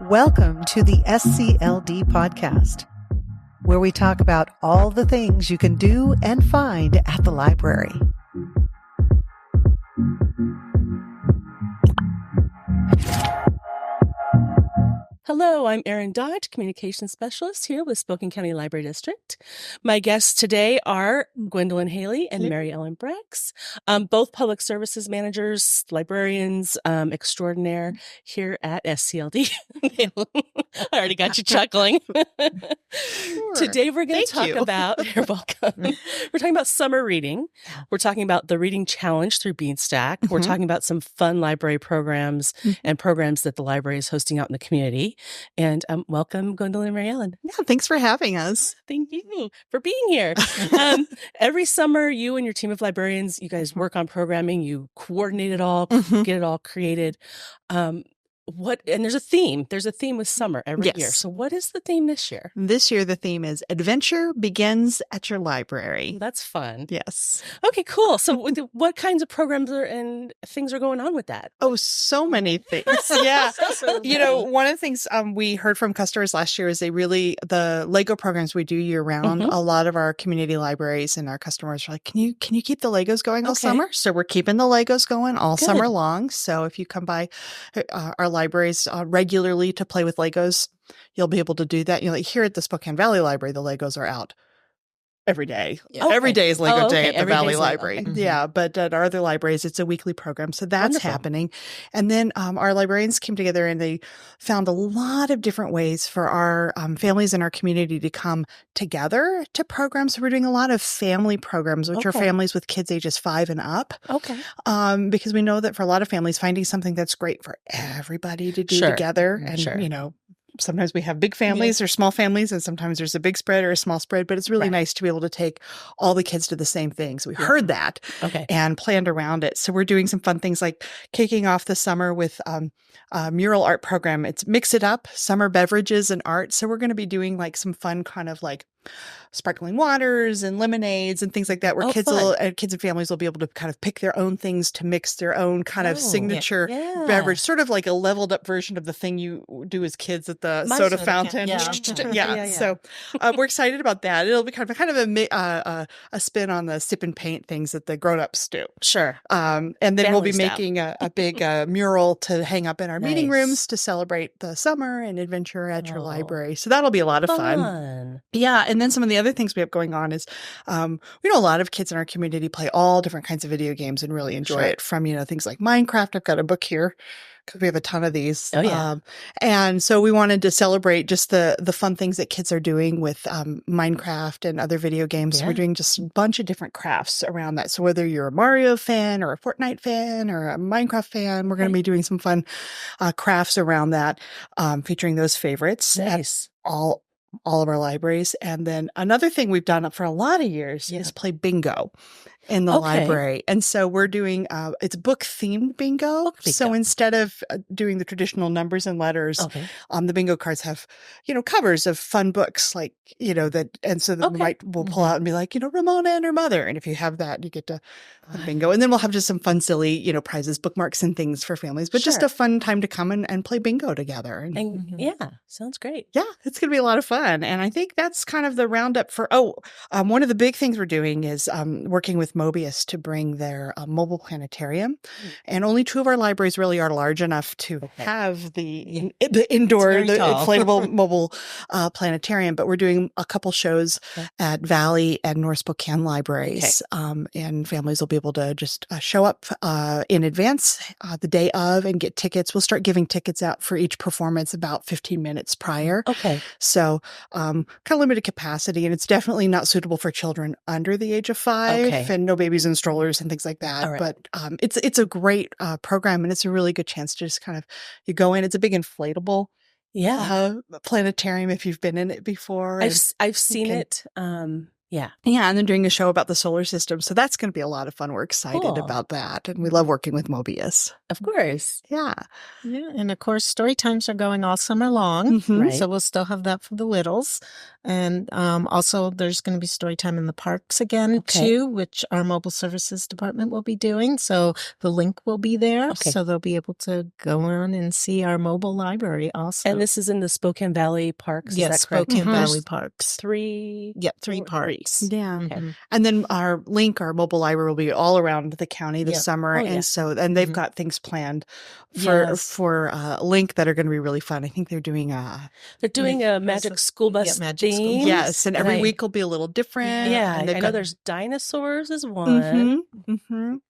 Welcome to the SCLD podcast, where we talk about all the things you can do and find at the library. Hello, I'm Erin Dodge, Communications Specialist here with Spokane County Library District. My guests today are Gwendolyn Haley and Mary Ellen Brex, both public services managers, librarians extraordinaire here at SCLD. I already got you chuckling. Sure. Today we're going to talk you. about, you're welcome. We're talking about summer reading. We're talking about the Reading Challenge through Beanstack. We're talking about some fun library programs and programs that the library is hosting out in the community. And welcome, Gwendolyn and Mary Ellen. Yeah, thanks for having us. Thank you for being here. Every summer, you and your team of librarians, you guys work on programming, you coordinate it all, get it all created. And there's a theme. There's a theme with summer every year. So what is the theme this year? This year, the theme is Adventure Begins at Your Library. That's fun. Yes. Okay, cool. So what kinds of programs and things are going on with that? Oh, so many things. Yeah. One of the things we heard from customers last year is the Lego programs we do year round. A lot of our community libraries and our customers are like, can you keep the Legos going all summer? So we're keeping the Legos going all summer long. So if you come by our libraries regularly to play with Legos, you'll be able to do that. Like here at the Spokane Valley Library, the Legos are out every day. Yeah. Every day is Lego Day at the Every Valley day's Library. Lego. Yeah, but at our other libraries, it's a weekly program. So that's Wonderful. happening. And then our librarians came together and they found a lot of different ways for our families in our community to come together to programs. So we're doing a lot of family programs, which are families with kids ages 5 and up. Okay. Because we know that for a lot of families, finding something that's great for everybody to do together. And, sometimes we have big families or small families, and sometimes there's a big spread or a small spread, but it's really nice to be able to take all the kids to the same thing. So we heard that and planned around it. So we're doing some fun things like kicking off the summer with a mural art program. It's Mix It Up, summer beverages and art. So we're going to be doing like some fun kind of like sparkling waters and lemonades and things like that, where kids and families will be able to kind of pick their own things to mix their own kind of signature beverage, sort of like a leveled up version of the thing you do as kids at the soda fountain. So we're excited about that. It'll be kind of a spin on the sip and paint things that the grown-ups do. Sure. And then we'll be making a big mural to hang up in our meeting rooms to celebrate the summer and adventure at your library. So that'll be a lot of fun. Yeah. And then some of the other things we have going on is we know a lot of kids in our community play all different kinds of video games and really enjoy it, from things like Minecraft. I've got a book here because we have a ton of these. And so we wanted to celebrate just the fun things that kids are doing with Minecraft and other video games. So we're doing just a bunch of different crafts around that. So whether you're a Mario fan or a Fortnite fan or a Minecraft fan, we're going to be doing some fun crafts around that, featuring those favorites at all of our libraries. And then another thing we've done for a lot of years is play bingo in the library. And so we're doing, it's book themed bingo. So instead of doing the traditional numbers and letters, the bingo cards have, covers of fun books like, and so we'll pull out and be like, Ramona and her mother. And if you have that, you get to bingo. And then we'll have just some fun, silly, prizes, bookmarks and things for families, but just a fun time to come and play bingo together. And sounds great. Yeah, it's going to be a lot of fun. And I think that's kind of the roundup for, one of the big things we're doing is working with Mobius to bring their mobile planetarium. And only 2 of our libraries really are large enough to have the indoor, the inflatable mobile planetarium. But we're doing a couple shows at Valley and North Spokane libraries. And families will be able to just show up in advance the day of and get tickets. We'll start giving tickets out for each performance about 15 minutes prior. So kind of limited capacity, and it's definitely not suitable for children under the age of 5 and no babies in strollers and things like that. But it's a great program, and it's a really good chance to just kind of, you go in, it's a big inflatable planetarium if you've been in it before. I've seen it. Yeah. Yeah, and they're doing a show about the solar system. So that's going to be a lot of fun. We're excited about that. And we love working with Mobius. Of course. Yeah. Yeah. And of course, story times are going all summer long. Right. So we'll still have that for the littles. And also there's going to be story time in the parks again, too, which our mobile services department will be doing. So the link will be there. So they'll be able to go on and see our mobile library also. And this is in the Spokane Valley Parks, is that correct? Spokane Valley Parks. Three parks. Yeah. And then our mobile library will be all around the county this summer. And they've got things planned for Link that are going to be really fun. I think they're doing a magic school bus theme. Yes. And every week will be a little different. Yeah. And I know there's dinosaurs is one.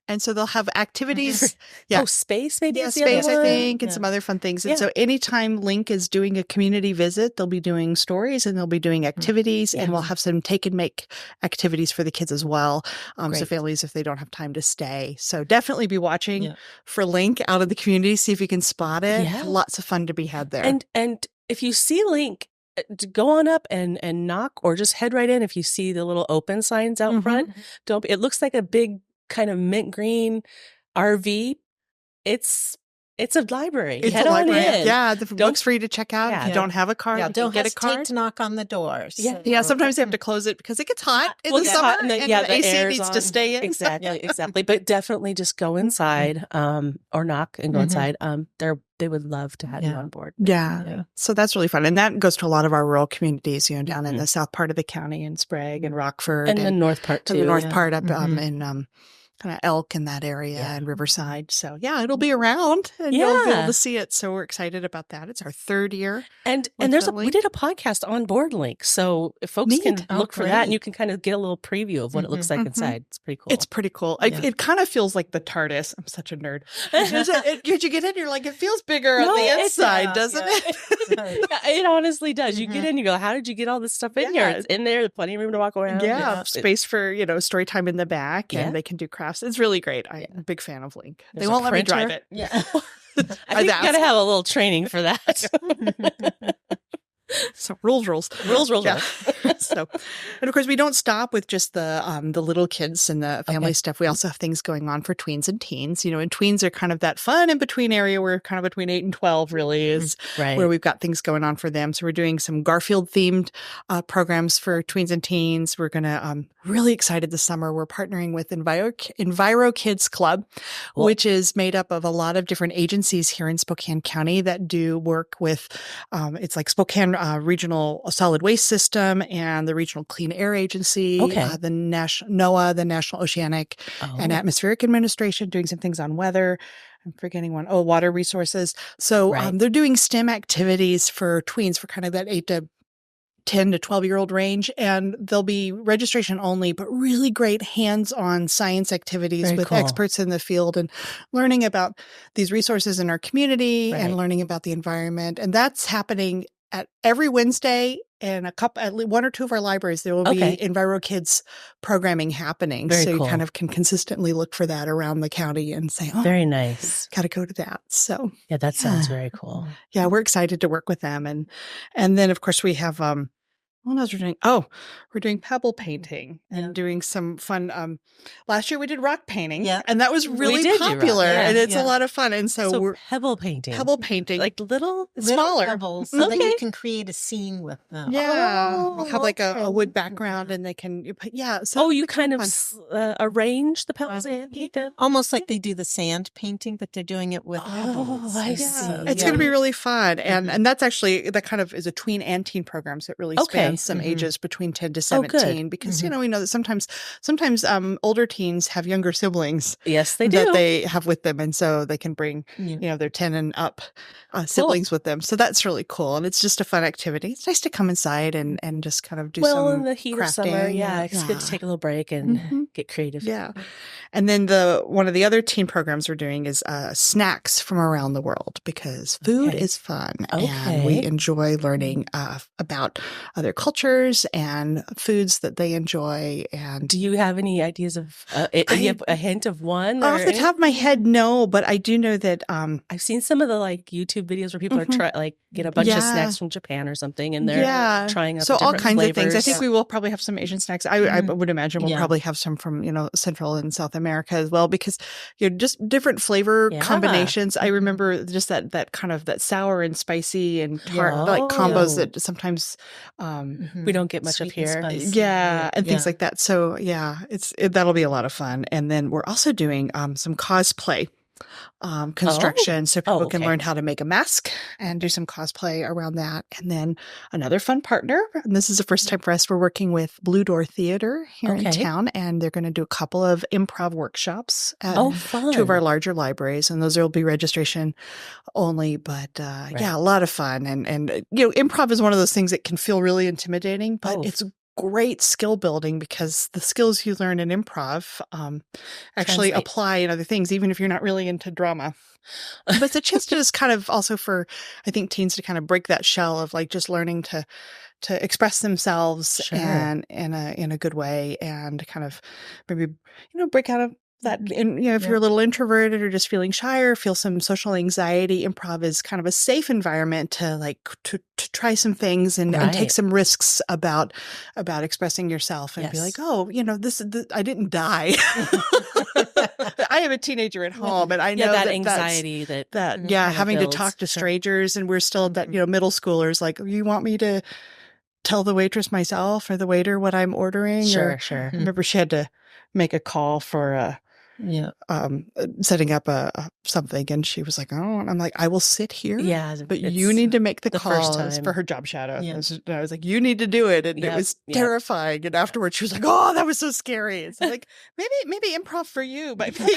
And so they'll have activities. Space maybe is the space, other one. I think, and some other fun things. And so anytime Link is doing a community visit, they'll be doing stories and they'll be doing activities, and we'll have some take and make activities for the kids as well. So families, if they don't have time to stay. So definitely be watching for Link out in the community. See if you can spot it. Yeah. Lots of fun to be had there. And if you see Link, go on up and knock, or just head right in. If you see the little open signs out front, it looks like a big kind of mint green RV. It's a library. It's head a library. On in. Yeah, the book's free to check out. If you don't have a card, you don't can get a card. to knock on the doors. Yeah, sometimes they have to close it because it gets hot in the summer, and the AC needs to stay in. Exactly. But definitely just go inside, or knock and go inside. They would love to have you on board. Yeah. So that's really fun. And that goes to a lot of our rural communities, down in the south part of the county, in Sprague and Rockford. And the north part too. The north part up in kind of Elk in that area and Riverside. So it'll be around and you'll be able to see it. So we're excited about that. It's our third year. And we did a podcast on Board Link. So if folks can look for that, and you can kind of get a little preview of what it looks like inside. It's pretty cool. It's pretty cool. It kind of feels like the TARDIS. I'm such a nerd. Because you get in, you're like, it feels bigger on the inside, doesn't it? It honestly does. You get in, you go, how did you get all this stuff in here? It's in there, plenty of room to walk around. Yeah, space for, story time in the back, and they can do crafts. It's really great. I'm a big fan of Link. They won't let me drive it. Yeah. I think you got to have a little training for that. So rules. Yeah. So, and of course, we don't stop with just the little kids and the family stuff. We also have things going on for tweens and teens. And tweens are kind of that fun in between area where kind of between 8 and 12 really is where we've got things going on for them. So we're doing some Garfield themed programs for tweens and teens. We're gonna really excited this summer. We're partnering with Enviro Kids Club, which is made up of a lot of different agencies here in Spokane County that do work with. It's like Spokane Regional Solid Waste System and the Regional Clean Air Agency, the NOAA, the National Oceanic and Atmospheric Administration, doing some things on weather. I'm forgetting one. Water resources. So they're doing STEM activities for tweens for kind of that 10 to 12-year-old range, and they'll be registration only, but really great hands-on science activities with experts in the field and learning about these resources in our community and learning about the environment. And that's happening at every Wednesday in at least one or two of our libraries. There will be Enviro Kids programming happening. You kind of can consistently look for that around the county and say, very nice. Got to go to that. So yeah, that sounds very cool. Yeah, we're excited to work with them. And then of course we have what else we're doing? We're doing pebble painting and doing some fun. Last year we did rock painting, and that was really popular, and it's a lot of fun. And so we're pebble painting, like little smaller pebbles, so that you can create a scene with them. Yeah, we'll have like a wood background, and they can So you kind of arrange the pebbles and paint them, almost like they do the sand painting, but they're doing it with pebbles. I see. It's going to be really fun, and that's actually that kind of is a tween and teen program, so it really spans some ages between 10 to 17 because we know that sometimes older teens have younger siblings. Yes, they do. That they have with them, and so they can bring their 10 and up siblings with them. So that's really cool, and it's just a fun activity. It's nice to come inside and just kind of do some in the heat crafting. Of summer. It's good to take a little break and get creative. Yeah, and then one of the other teen programs we're doing is snacks from around the world because food is fun, and we enjoy learning about other cultures. cultures and foods that they enjoy. And do you have any ideas of you have a hint of one? Off the top of my head, no, but I do know that I've seen some of the like YouTube videos where people are get a bunch of snacks from Japan or something, and they're trying out so all kinds flavors. of things. I think we will probably have some Asian snacks. I would imagine we'll probably have some from Central and South America as well, because just different flavor combinations. I remember just that kind of that sour and spicy and tart like combos that sometimes we don't get much of here. And things like that. So that'll be a lot of fun. And then we're also doing some cosplay construction, so people can learn how to make a mask and do some cosplay around that. And then another fun partner, and this is the first time for us, we're working with Blue Door Theater here in town, and they're going to do a couple of improv workshops at two of our larger libraries, and those will be registration only. But a lot of fun. And improv is one of those things that can feel really intimidating, but it's great skill building, because the skills you learn in improv actually apply in other things, even if you're not really into drama. But it's a chance to just kind of also for, I think, teens to kind of break that shell of like just learning to express themselves and in a good way, and kind of maybe break out of that. And if you're a little introverted or just feeling shy or feel some social anxiety, improv is kind of a safe environment to try some things and take some risks about expressing yourself, and be like, I didn't die. I have a teenager at home, and I know that anxiety that having builds. to talk to strangers, and we're still that middle schoolers, like, you want me to tell the waitress myself or the waiter what I'm ordering? Sure. I remember she had to make a call for setting up something, and she was like, "Oh," and I'm like, "I will sit here, but you need to make the calls for her job shadow." And I was like, "You need to do it," and it was terrifying. And afterwards, she was like, "Oh, that was so scary." It's like maybe improv for you, but just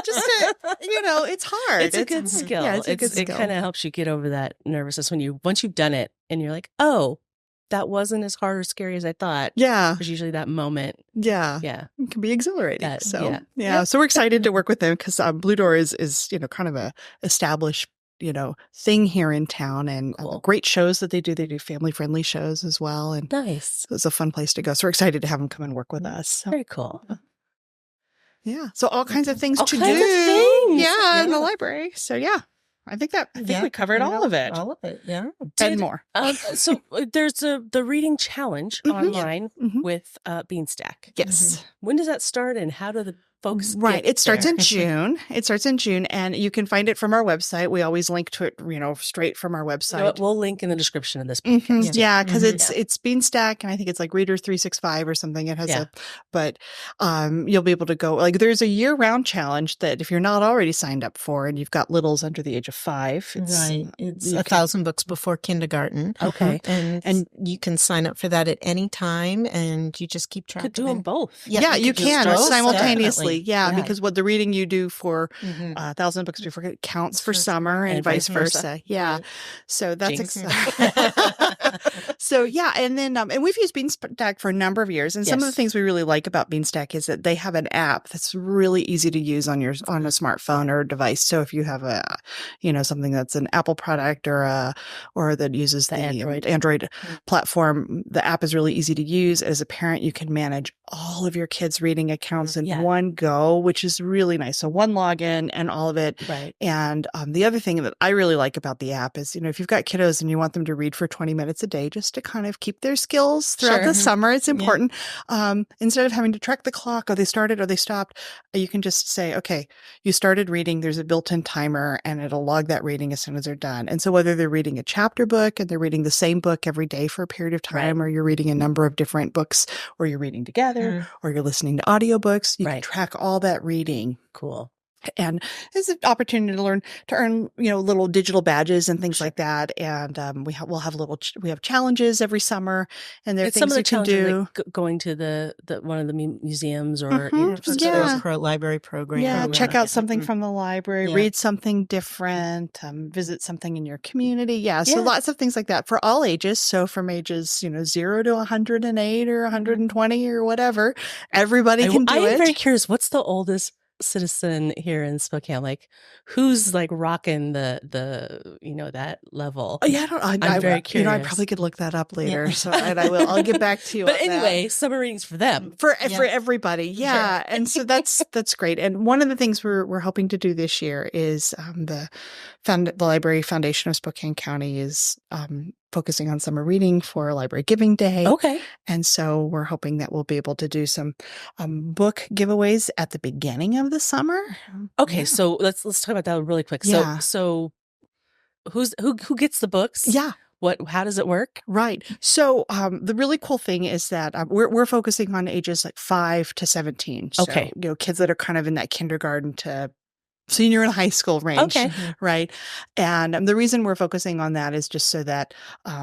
it's hard. It's a good skill. Yeah, it's a good skill. It kind of helps you get over that nervousness once you've done it, and you're like, "Oh, that wasn't as hard or scary as I thought." Yeah. There's usually that moment. Yeah. Yeah. It can be exhilarating. So we're excited to work with them, because Blue Door is kind of a established, thing here in town, and great shows that they do. They do family friendly shows as well. And nice. It's a fun place to go. So we're excited to have them come and work with us. So. Very cool. Yeah. So all kinds of things to do. Yeah, in the library. So I think we covered all of it. All of it, yeah. And more. So there's the reading challenge online with Beanstack. Yes. When does that start, and how do the folks It starts in June. And you can find it from our website. We always link to it, straight from our website. We'll link in the description of this podcast. Yeah, because it's Beanstack, and I think it's like Reader 365 or something. It has but you'll be able to go, like, there's a year-round challenge that if you're not already signed up for, and you've got littles under the age of 5, it's 1,000 books before kindergarten. Okay. And you can sign up for that at any time, and you just keep track. Could do them both. Yeah, you can simultaneously. Definitely. Yeah, because what the reading you do for 1,000 books before it counts for summer, and vice versa. Yeah. Right. So that's exciting. So and then and we've used Beanstack for a number of years, and some of the things we really like about Beanstack is that they have an app that's really easy to use on a smartphone or device. So if you have a something that's an Apple product or that uses the Android platform, the app is really easy to use. As a parent, you can manage all of your kids' reading accounts in one go, which is really nice. So one login and all of it. Right. And the other thing that I really like about the app is, if you've got kiddos and you want them to read for 20 minutes a day, just to kind of keep their skills throughout the summer, it's important. Instead of having to track the clock, or they started or they stopped, you can just say, okay, you started reading, there's a built-in timer, and it'll log that reading as soon as they're done. And so whether they're reading a chapter book and they're reading the same book every day for a period of time, or you're reading a number of different books, or you're reading together, or you're listening to audiobooks, you can track all that reading. Cool. And it's an opportunity to earn, little digital badges and things like that. And we have challenges every summer, and there are things you can do. Like going to the one of the museums, or library program. Yeah, check out something from the library, read something different, visit something in your community. Yeah, so lots of things like that for all ages. So from ages 0 to 108 or 120 or whatever, everybody can do it. I'm very curious. What's the oldest citizen here in Spokane, like who's like rocking the that level? Oh, yeah, I'm very curious. I probably could look that up later. So I will. I'll get back to you. But on anyway, that. Summer readings for them, for everybody, yeah. Sure. And so that's great. And one of the things we're hoping to do this year is the Library Foundation of Spokane County is focusing on summer reading for Library Giving Day. Okay. And so we're hoping that we'll be able to do some book giveaways at the beginning of the summer. Okay, so let's talk about that really quick. So who gets the books? Yeah. How does it work? Right. So the really cool thing is that we're focusing on ages like 5 to 17. So, okay. Kids that are kind of in that kindergarten to senior in high school range. Okay. Right. And the reason we're focusing on that is just so that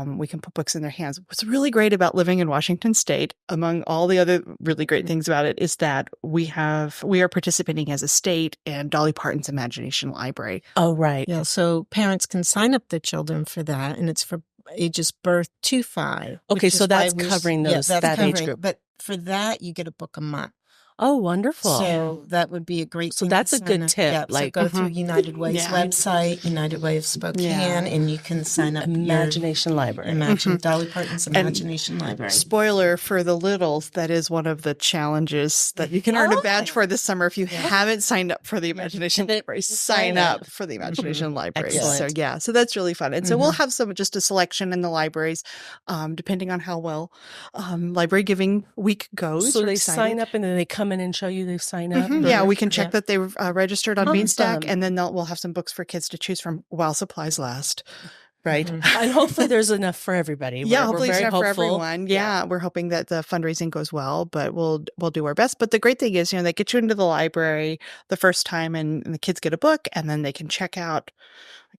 we can put books in their hands. What's really great about living in Washington State, among all the other really great things about it, is that we are participating as a state in Dolly Parton's Imagination Library. Oh, right. Yeah. So parents can sign up their children for that, and it's for ages birth to 5. Okay. So that's covering that age group. But for that, you get a book a month. Oh, wonderful. So that would be a great thing. So that's a good tip. Yeah, so go through United Way's website, United Way of Spokane, and you can sign up. Imagination Library. Dolly Parton's Imagination Library. Spoiler for the littles, that is one of the challenges that you can earn a badge for this summer. If you haven't signed up for the Imagination Library, sign up for the Imagination Library. Excellent. So that's really fun. And so we'll have just a selection in the libraries, depending on how well Library Giving Week goes. So they sign up and then they come in and show you they've signed up? Yeah, we can check that they've registered on Beanstack, and then we'll have some books for kids to choose from while supplies last. Right. And hopefully there's enough for everybody. Hopefully there's enough for everyone. Yeah, we're hoping that the fundraising goes well, but we'll do our best. But the great thing is, they get you into the library the first time and the kids get a book, and then they can check out.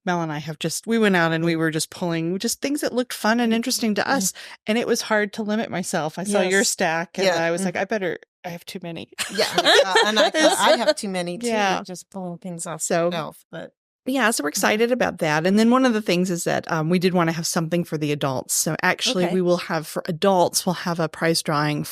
Mel and I we went out and we were just pulling just things that looked fun and interesting to us. And it was hard to limit myself. I saw your stack and I was like, I have too many. Yeah. And I have too many too. Yeah. Just pulling things off the shelf. But yeah, so we're excited about that. And then one of the things is that we did want to have something for the adults. So actually we will have, for adults, we'll have a prize drawing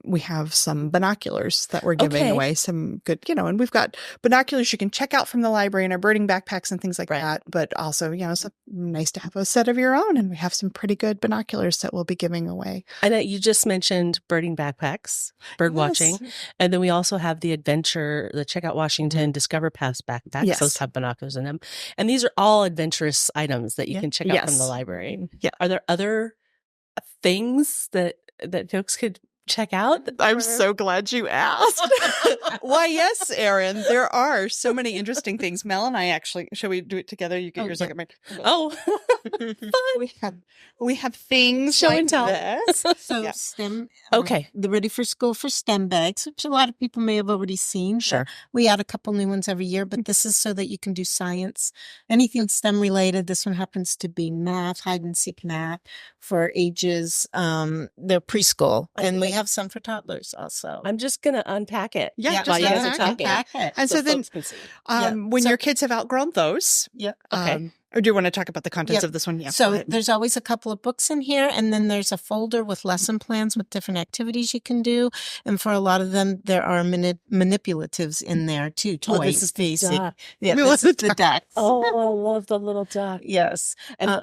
we have some binoculars that we're giving away, some good, and we've got binoculars you can check out from the library in our birding backpacks and things like that. But also, it's nice to have a set of your own, and we have some pretty good binoculars that we'll be giving away. And you just mentioned birding backpacks, bird watching. And then we also have the Check Out Washington Discover Pass backpacks. Those have binoculars in them. And these are all adventurous items that you can check out from the library. Yeah. Are there other things that folks could check out? I'm so glad you asked. Why, yes, Erin. There are so many interesting things. Mel and I actually, shall we do it together? You get yours, I get mine. Oh, fun. We have things show like and tell. This. So STEM. The Ready for School for STEM bags, which a lot of people may have already seen. Sure. We add a couple new ones every year, but this is so that you can do science, anything STEM related. This one happens to be math, hide and seek math for ages, they're preschool. And we have some for toddlers also. I'm just going to unpack it. Yeah, while you guys are talking. And so then when your kids have outgrown those, or do you want to talk about the contents of this one? Yeah. So there's always a couple of books in here, and then there's a folder with lesson plans with different activities you can do. And for a lot of them, there are manipulatives in there too. Toys, this is basic. Yeah, this is the duck. Oh, I love the little duck. Yes. And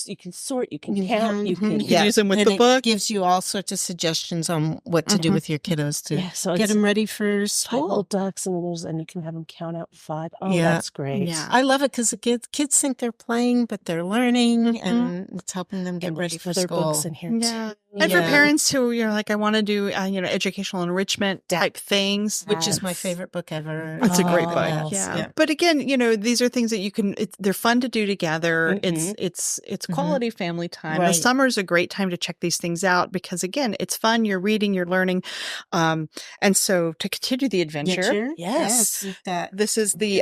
you can sort, you can count, you can use them with and the book. It gives you all sorts of suggestions on what to do with your kiddos to get them ready for school. Little ducks, and you can have them count out 5. Oh, that's great. Yeah. I love it because the kids think they're playing, but they're learning, and it's helping them get ready for their school. books in here too. And for parents who like, I want to do educational enrichment type things, which is my favorite book ever. It's a great book. Yeah. But again, these are things that you can. They're fun to do together. It's quality family time. Right. The summer is a great time to check these things out because again, it's fun. You're reading, you're learning, and so to continue the adventure, this is the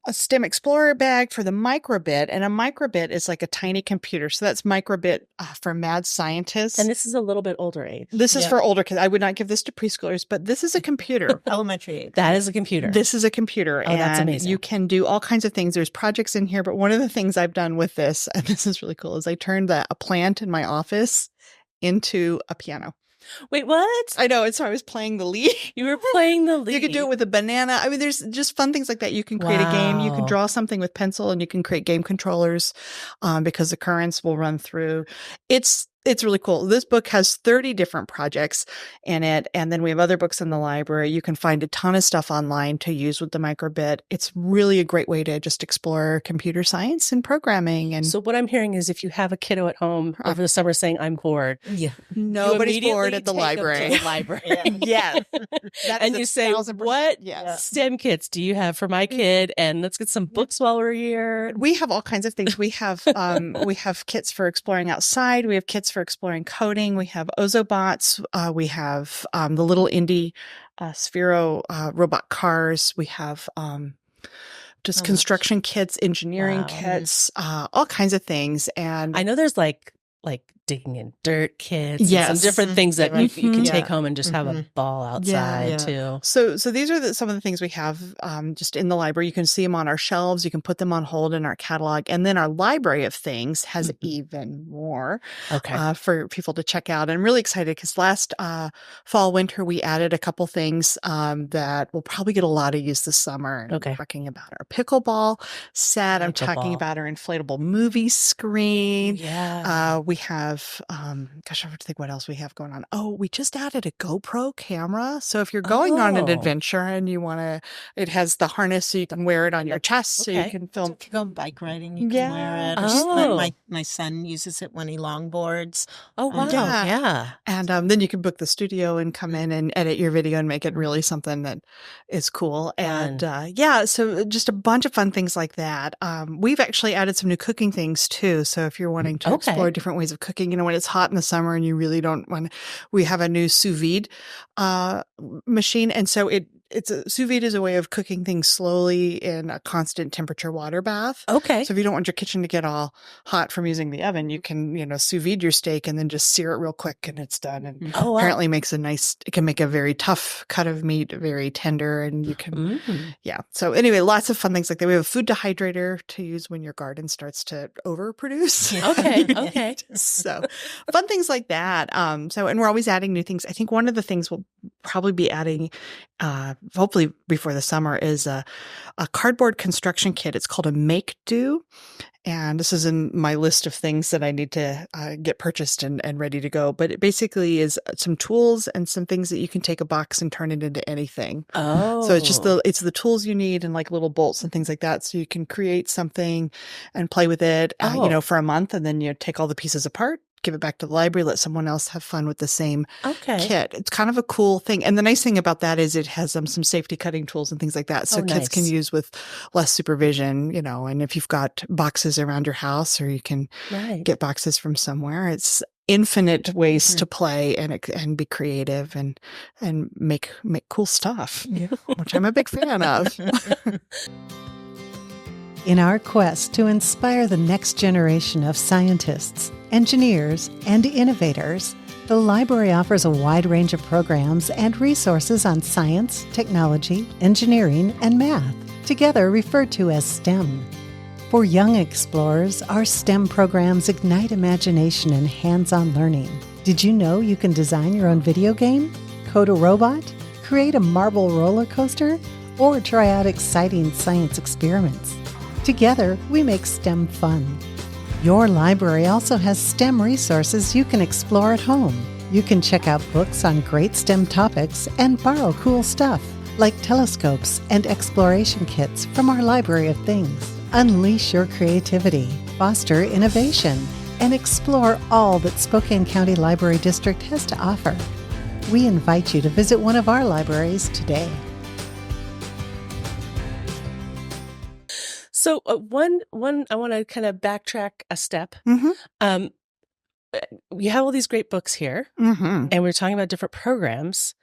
a STEM Explorer bag for the microbit, and a microbit is like a tiny computer. So that's microbit for mad scientists. And this is a little bit older age. This is for older kids. I would not give this to preschoolers, but this is a computer. Elementary age. That is a computer. This is a computer. Oh, and that's amazing. You can do all kinds of things. There's projects in here, but one of the things I've done with this, and this is really cool, is I turned a plant in my office into a piano. Wait, what? I know. And so I was playing the lead. You were playing the lead. You could do it with a banana. I mean, there's just fun things like that. You can create a game. You can draw something with pencil, and you can create game controllers because the currents will run through. It's really cool. This book has 30 different projects in it. And then we have other books in the library. You can find a ton of stuff online to use with the microbit. It's really a great way to just explore computer science and programming. And so what I'm hearing is if you have a kiddo at home over the summer saying, I'm bored. Yeah. Nobody's bored at the library. Yes. And you say, what STEM kits do you have for my kid? And let's get some books while we're here. We have all kinds of things. We have kits for exploring outside. We have kits for exploring coding. We have Ozobots. We have the little indie Sphero robot cars. We have just construction kits, engineering kits, all kinds of things. And I know there's like digging in dirt kits, and some different things that you can take home and just have a ball outside too. So these are some of the things we have just in the library. You can see them on our shelves. You can put them on hold in our catalog. And then our library of things has even more for people to check out. And I'm really excited because last fall, winter, we added a couple things that will probably get a lot of use this summer. I'm talking about our pickleball set. I'm talking about our inflatable movie screen. We have I have to think what else we have going on. Oh, we just added a GoPro camera. So if you're going on an adventure and you want to, it has the harness so you can wear it on your chest so you can film. So if you go bike riding, you can wear it. My son uses it when he longboards. Oh, wow. Yeah. And then you can book the studio and come in and edit your video and make it really something that is cool. And so just a bunch of fun things like that. We've actually added some new cooking things too. So if you're wanting to explore different ways of cooking, when it's hot in the summer and you really don't want, we have a new sous vide machine. And so sous vide is a way of cooking things slowly in a constant temperature water bath. Okay. So if you don't want your kitchen to get all hot from using the oven, you can, sous vide your steak and then just sear it real quick and it's done. And apparently it can make a very tough cut of meat very tender, and you can, So anyway, lots of fun things like that. We have a food dehydrator to use when your garden starts to overproduce. Okay. So fun things like that. And we're always adding new things. I think one of the things we'll probably be adding hopefully before the summer is a cardboard construction kit. It's called a Make Do. And this is in my list of things that I need to get purchased and ready to go. But it basically is some tools and some things that you can take a box and turn it into anything. Oh. So it's just the tools you need and like little bolts and things like that. So you can create something and play with it, for a month, and then you take all the pieces apart, give it back to the library, let someone else have fun with the same kit. It's kind of a cool thing. And the nice thing about that is it has some safety cutting tools and things like that. So kids can use with less supervision, and if you've got boxes around your house or you can get boxes from somewhere, it's infinite ways to play and be creative and make cool stuff, which I'm a big fan of. In our quest to inspire the next generation of scientists, engineers, and innovators, the library offers a wide range of programs and resources on science, technology, engineering, and math, together referred to as STEM. For young explorers, our STEM programs ignite imagination and hands-on learning. Did you know you can design your own video game, code a robot, create a marble roller coaster, or try out exciting science experiments? Together, we make STEM fun. Your library also has STEM resources you can explore at home. You can check out books on great STEM topics and borrow cool stuff, like telescopes and exploration kits from our library of things. Unleash your creativity, foster innovation, and explore all that Spokane County Library District has to offer. We invite you to visit one of our libraries today. So one, I want to kind of backtrack a step. We have all these great books here, and we're talking about different programs.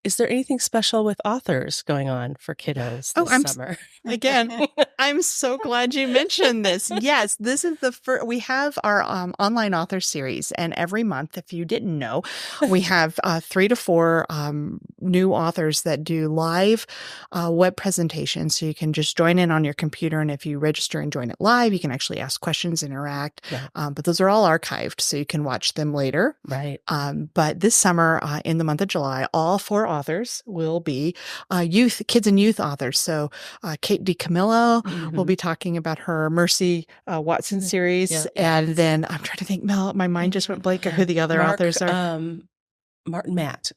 is there anything special with authors going on for kiddos this summer? Again, I'm so glad you mentioned this. Yes, this is the first. We have our online author series, and every month, if you didn't know, we have 3 to 4 new authors that do live web presentations. So you can just join in on your computer, and if you register and join it live, you can actually ask questions, interact. Right. But those are all archived, so you can watch them later. Right. But this summer, in the month of July, all 4 authors will be kids and youth authors. So Kate DiCamillo will be talking about her Mercy Watson series. And then I'm trying to think, Mel, my mind just went blank of who the other authors are. Martin Matt.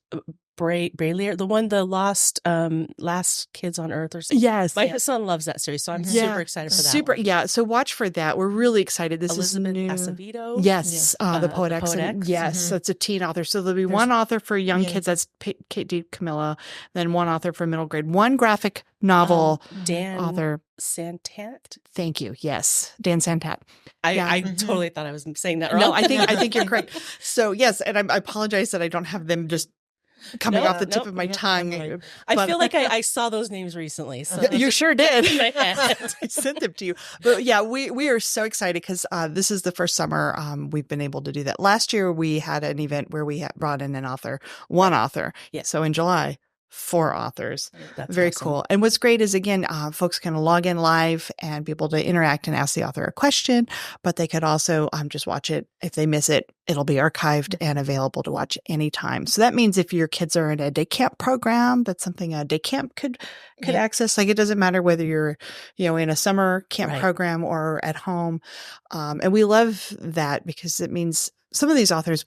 Braylier, the last kids on Earth or something. Yes. My son loves that series, so I'm super excited for that. Yeah. So watch for that. We're really excited. This Elizabeth is new. Acevedo. Yes. The Poet X. Yes. That's a teen author. So there'll be one author for young kids. That's Kate DiCamillo. Then one author for middle grade. One graphic novel author. Santat. Thank you. Yes. Dan Santat. I totally thought I was saying that wrong. No, I think you're correct. So yes. And I apologize that I don't have them just coming off the tip of my tongue. I feel like I saw those names recently. So you sure did. I sent them to you. But yeah, we are so excited because this is the first summer we've been able to do that. Last year, we had an event where we brought in one author. Yes. So in July, 4 authors. That's very awesome. cool. And what's great is, again, folks can log in live and be able to interact and ask the author a question, but they could also just watch it. If they miss it, it'll be archived and available to watch anytime. So that means if your kids are in a day camp program, that's something a day camp could access. Like, it doesn't matter whether you're, in a summer camp program or at home. And we love that because it means some of these authors,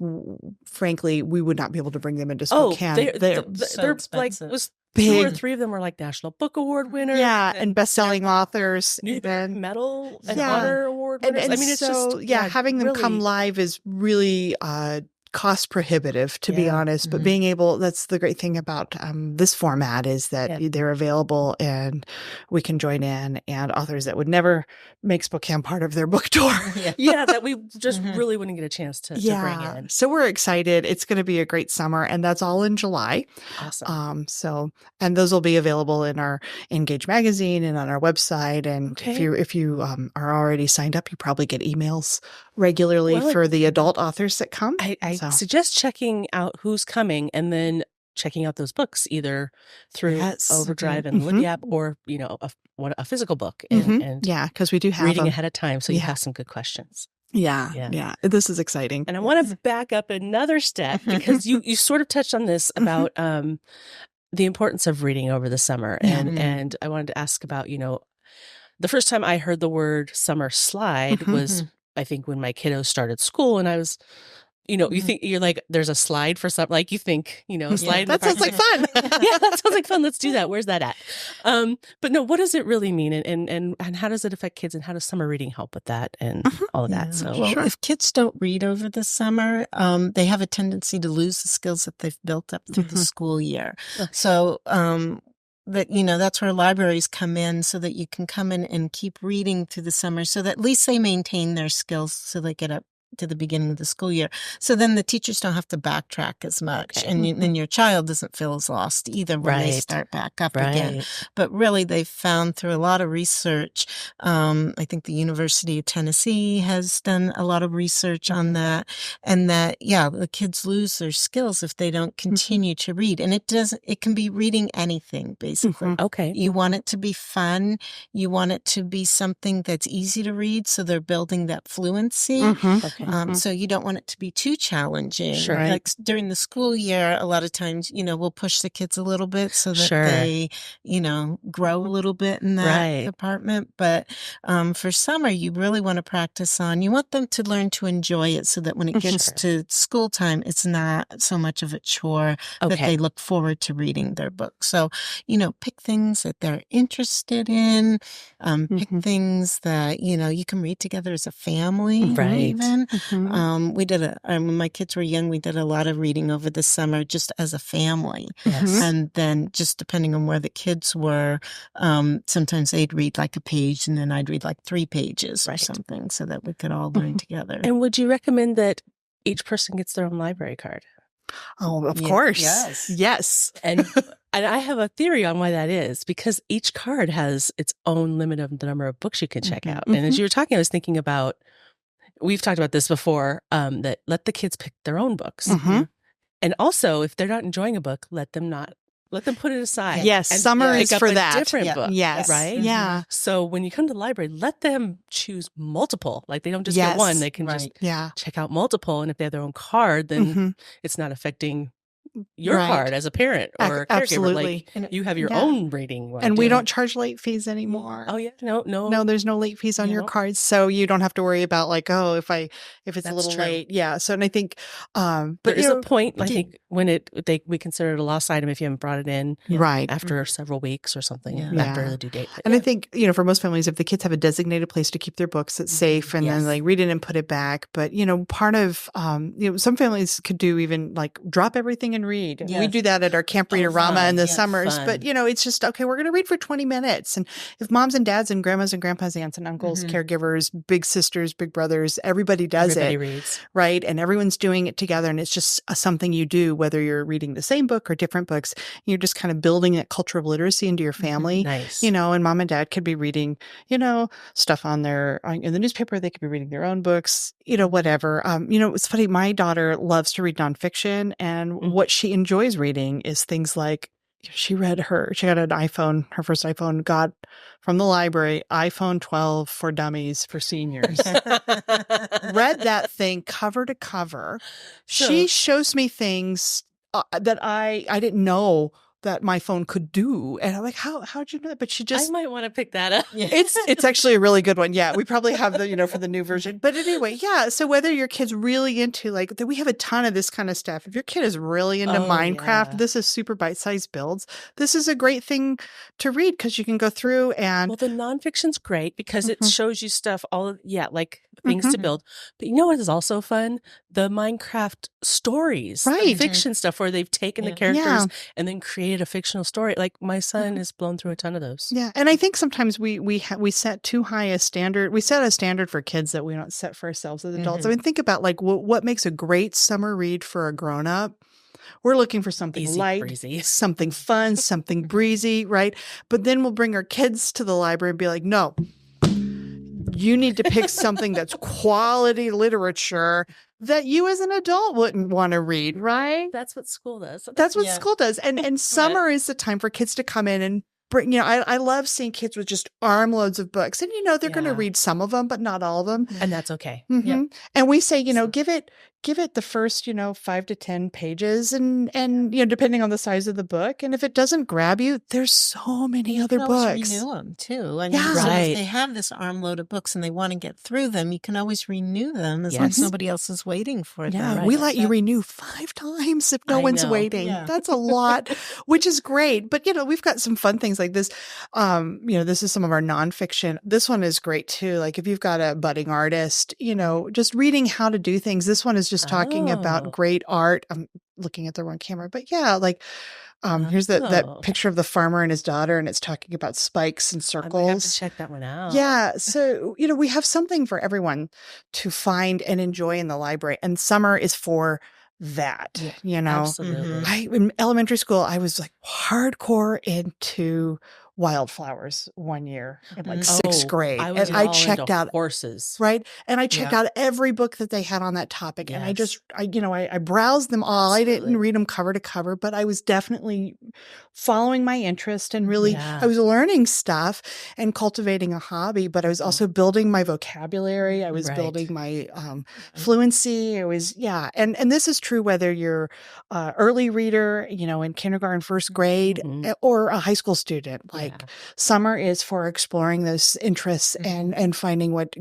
frankly, we would not be able to bring them into Spokane. They're so like, big. 2 or 3 of them were like National Book Award winners. Yeah, and best-selling authors. Medal and honor award winners. And it's so, just having them come live is really cost prohibitive, to be honest. But being able, that's the great thing about this format, is that they're available and we can join in, and authors that would never make Spokane part of their book tour. That we just really wouldn't get a chance to bring in. So we're excited. It's going to be a great summer, and that's all in July. Awesome. And those will be available in our Engage magazine and on our website. And if you are already signed up, you probably get emails regularly for the adult authors that come. I suggest checking out who's coming and then checking out those books either through Overdrive and Libby app, or a physical book, and because we do have reading ahead of time, so you have some good questions. Yeah. This is exciting. And I want to back up another step because you sort of touched on this about the importance of reading over the summer, and I wanted to ask about the first time I heard the word summer slide was, I think, when my kiddos started school, and I was, you think, you're like, there's a slide for something, like you think, slide. That sounds like fun. That sounds like fun. Let's do that. Where's that at? But no, what does it really mean? And how does it affect kids, and how does summer reading help with that and all of that? So if kids don't read over the summer, they have a tendency to lose the skills that they've built up through the school year. So, that's where libraries come in, so that you can come in and keep reading through the summer, so that at least they maintain their skills so they get up to the beginning of the school year. So then the teachers don't have to backtrack as much. And then your child doesn't feel as lost either when they start back up again. But really, they've found through a lot of research, I think the University of Tennessee has done a lot of research on that, and that, the kids lose their skills if they don't continue to read. And it can be reading anything, basically. Okay. You want it to be fun. You want it to be something that's easy to read, so they're building that fluency. So you don't want it to be too challenging. Sure. Like during the school year, a lot of times, we'll push the kids a little bit so that they, grow a little bit in that department. But for summer, you really want to practice you want them to learn to enjoy it, so that when it gets to school time, it's not so much of a chore, that they look forward to reading their book. So, pick things that they're interested in, pick things that, you can read together as a family. Even. We did when my kids were young, we did a lot of reading over the summer just as a family. And then just depending on where the kids were, sometimes they'd read like a page, and then I'd read like 3 pages or something, so that we could all learn together. And would you recommend that each person gets their own library card? Oh, of course. Yes. Yes. And I have a theory on why that is, because each card has its own limit of the number of books you can check out. And as you were talking, I was thinking about, we've talked about this before, that let the kids pick their own books. And also, if they're not enjoying a book, let them put it aside. Yes, and summer pick is up for a that. different book. Yes. Right? Yeah. So when you come to the library, let them choose multiple. Like they don't just get one. They can just check out multiple. And if they have their own card, then it's not affecting your card as a parent or a caregiver. Absolutely. Like you have your own rating. And we don't charge late fees anymore. Oh yeah. No, there's no late fees on your cards. So you don't have to worry about like, if it's a little late. Yeah. So, and I think, but there is a point, I think, when we consider it a lost item if you haven't brought it in after several weeks or something after the due date. But, and I think, for most families, if the kids have a designated place to keep their books that's safe and then like read it and put it back. But, part of, some families could do even like drop everything and read. Yes. We do that at our Camp Read-A-Rama in the summers. Fun. But, it's just, okay, we're going to read for 20 minutes. And if moms and dads and grandmas and grandpas, aunts and uncles, caregivers, big sisters, big brothers, everybody does everybody reads. Right? And everyone's doing it together. And it's just something you do, whether you're reading the same book or different books. You're just kind of building that culture of literacy into your family. Nice. And mom and dad could be reading, stuff in the newspaper. They could be reading their own books, whatever. It's funny. My daughter loves to read nonfiction, and what she enjoys reading is things like she got an iPhone, her first iPhone, got from the library, iPhone 12 for dummies for seniors. Read that thing cover to cover. She shows me things that I didn't know that my phone could do. And I'm like, how'd you know that? But she just... I might want to pick that up. It's actually a really good one. Yeah. We probably have the, for the new version. But anyway, yeah. So whether your kid's really into we have a ton of this kind of stuff. If your kid is really into Minecraft, this is super bite-sized builds. This is a great thing to read because you can go through and... Well, the nonfiction's great because it shows you stuff, like things to build. But you know what is also fun? The Minecraft stories. Right. The fiction stuff where they've taken the characters and then created a fictional story. Like my son has blown through a ton of those. Yeah. And I think sometimes we set too high a standard. We set a standard for kids that we don't set for ourselves as adults. I mean, think about like what makes a great summer read for a grown-up. We're looking for something easy, light, breezy. Something fun, something breezy, right? But then we'll bring our kids to the library and be like, no, you need to pick something that's quality literature that you as an adult wouldn't want to read, right? That's what school does. That's what school does. And summer is the time for kids to come in and bring, I love seeing kids with just armloads of books. And, they're going to read some of them, but not all of them. And that's okay. Yep. And we say, give it the first, 5 to 10 pages and depending on the size of the book. And if it doesn't grab you, there's so many other books. Renew them too. I mean, so if they have this armload of books and they want to get through them, you can always renew them as long as nobody else is waiting for them. Yeah, we let you renew 5 times if no one's waiting. Yeah. That's a lot, which is great. But, we've got some fun things like this. This is some of our nonfiction. This one is great too. Like if you've got a budding artist, just reading how to do things. This one is just talking about great art. I'm looking at the wrong camera, but here's that picture of the farmer and his daughter, and it's talking about spikes and circles. I have to check that one out. Yeah. So, we have something for everyone to find and enjoy in the library, and summer is for that, Absolutely. In elementary school, I was like hardcore into wildflowers one year in like sixth grade. I checked out horses. Right. And I checked out every book that they had on that topic. And I browsed them all. Absolutely. I didn't read them cover to cover, but I was definitely following my interest and really, I was learning stuff and cultivating a hobby, but I was also building my vocabulary. I was building my fluency. It was, And this is true whether you're early reader, in kindergarten, first grade, or a high school student. Summer is for exploring those interests and finding what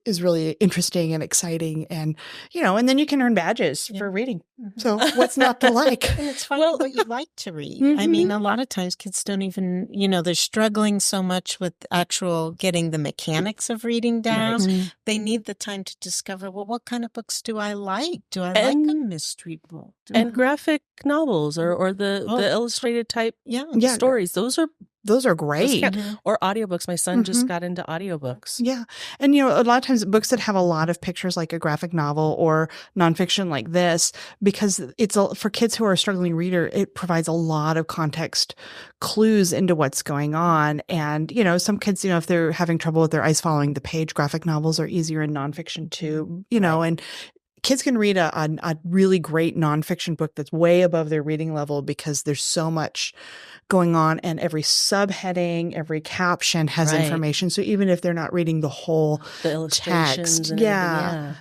is really interesting and exciting, and and then you can earn badges for reading. So what's not to like? And it's fun what you like to read. I mean, a lot of times kids don't even, they're struggling so much with actual getting the mechanics of reading down. They need the time to discover, well, what kind of books do I like? Do I like a mystery book? And graphic novels or the illustrated type stories. Those are those are great. Or audiobooks. My son just got into audiobooks. Yeah. And, a lot of times books that have a lot of pictures, like a graphic novel or nonfiction like this, because for kids who are a struggling reader, it provides a lot of context clues into what's going on. And, some kids, if they're having trouble with their eyes following the page, graphic novels are easier in nonfiction too, and kids can read a really great nonfiction book that's way above their reading level because there's so much going on, and every subheading, every caption has information. So even if they're not reading the whole illustrations text,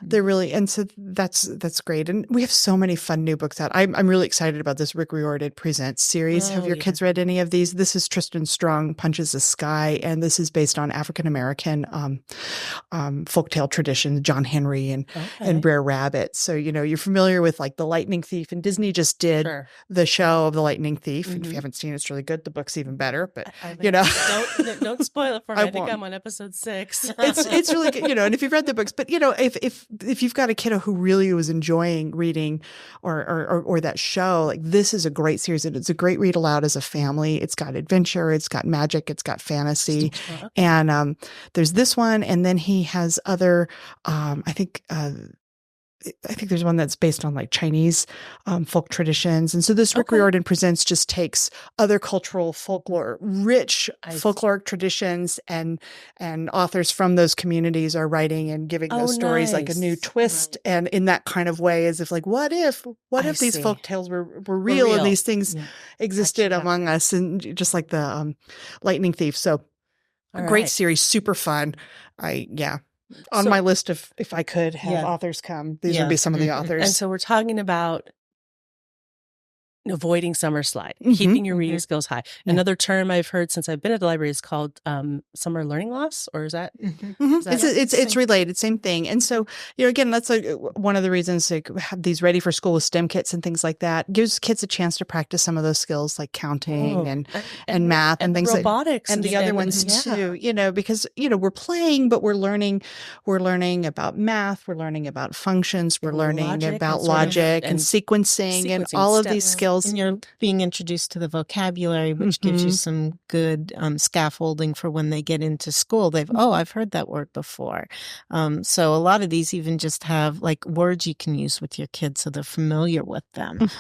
they're really, and so that's great. And we have so many fun new books out. I'm really excited about this Rick Riordan Presents series. Have your kids read any of these? This is Tristan Strong Punches the Sky, and this is based on African American folktale traditions, John Henry and Brer Rabbit. So you're familiar with like The Lightning Thief, and Disney just did the show of The Lightning Thief. And if you haven't seen it, it's really good. The book's even better, but don't spoil it for me. I think I'm on episode 6. It's really good, and if you've read the books, but if you've got a kiddo who really was enjoying reading or that show, like this is a great series, and it's a great read aloud as a family. It's got adventure, it's got magic, it's got fantasy, and there's this one, and then he has other. I think there's one that's based on like Chinese folk traditions. And so this Rick Riordan Presents just takes other cultural folklore, rich folkloric traditions, and authors from those communities are writing and giving those stories like a new twist. And in that kind of way, as if like, what if these folk tales were real and these things existed among us, and just like the Lightning Thief. So great series, super fun. On my list of if I could have authors come, these would be some of the authors. And so we're talking about avoiding summer slide, keeping your reading skills high. Another term I've heard since I've been at the library is called summer learning loss, or is that? It's related, same thing. And so, again, that's one of the reasons to have these ready for school with STEM kits and things like that. Gives kids a chance to practice some of those skills like counting and math and things robotics and the other ones too, because, we're playing, but we're learning about math. We're learning about functions. We're learning about logic and sequencing and all of these skills. And you're being introduced to the vocabulary, which gives you some good scaffolding for when they get into school. I've heard that word before. So a lot of these even just have like words you can use with your kids so they're familiar with them.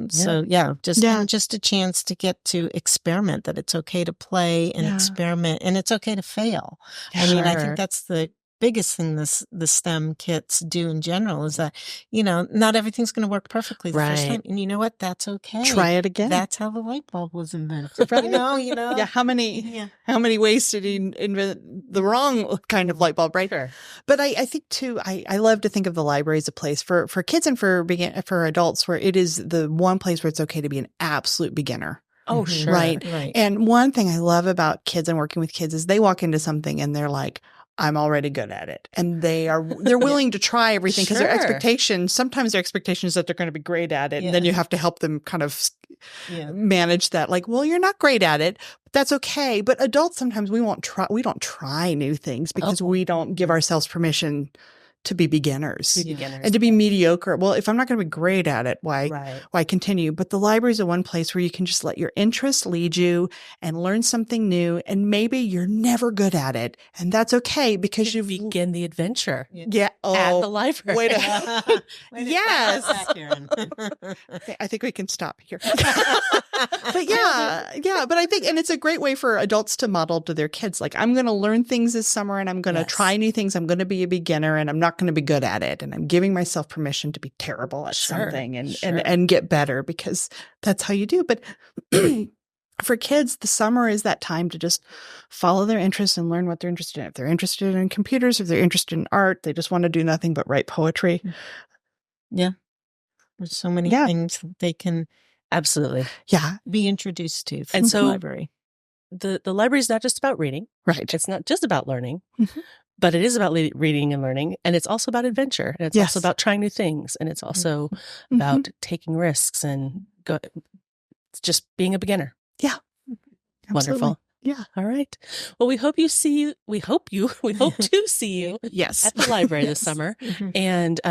Just a chance to get to experiment, that it's okay to play and experiment, and it's okay to fail. I think that's the biggest thing the STEM kits do in general is that, not everything's going to work perfectly the first time. And you know what? That's okay. Try it again. That's how the light bulb was invented. Yeah. How many ways did he invent the wrong kind of light bulb, right? Sure. But I think too, I love to think of the library as a place for kids and for adults where it is the one place where it's okay to be an absolute beginner. Oh, sure. Right. And one thing I love about kids and working with kids is they walk into something and they're like, I'm already good at it. And they're willing to try everything because sometimes their expectation is that they're going to be great at it. And then you have to help them kind of manage that. Like, well, you're not great at it, but that's okay. But adults, sometimes we don't try new things because we don't give ourselves permission to be beginners and to be mediocre. Well, if I'm not going to be great at it, why continue? But the library is the one place where you can just let your interests lead you and learn something new. And maybe you're never good at it, and that's okay because you begin the adventure. Yeah, at the library. Yes. I think we can stop here. But but I think, and it's a great way for adults to model to their kids. Like, I'm going to learn things this summer, and I'm going to try new things. I'm going to be a beginner, and I'm not going to be good at it. And I'm giving myself permission to be terrible at something and get better, because that's how you do. But for kids, the summer is that time to just follow their interests and learn what they're interested in. If they're interested in computers, if they're interested in art, they just want to do nothing but write poetry. Yeah. There's so many things they can be introduced to from the library. The library is not just about reading. Right. It's not just about learning. But it is about reading and learning, and it's also about adventure, and it's also about trying new things, and it's also about taking risks and just being a beginner. Yeah. Wonderful. Yeah. All right. Well, we hope to see you Yes. at the library this summer and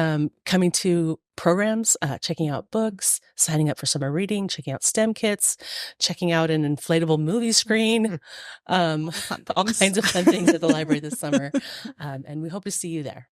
coming to programs, checking out books, signing up for summer reading, checking out STEM kits, checking out an inflatable movie screen, all kinds of fun things at the library this summer. And we hope to see you there.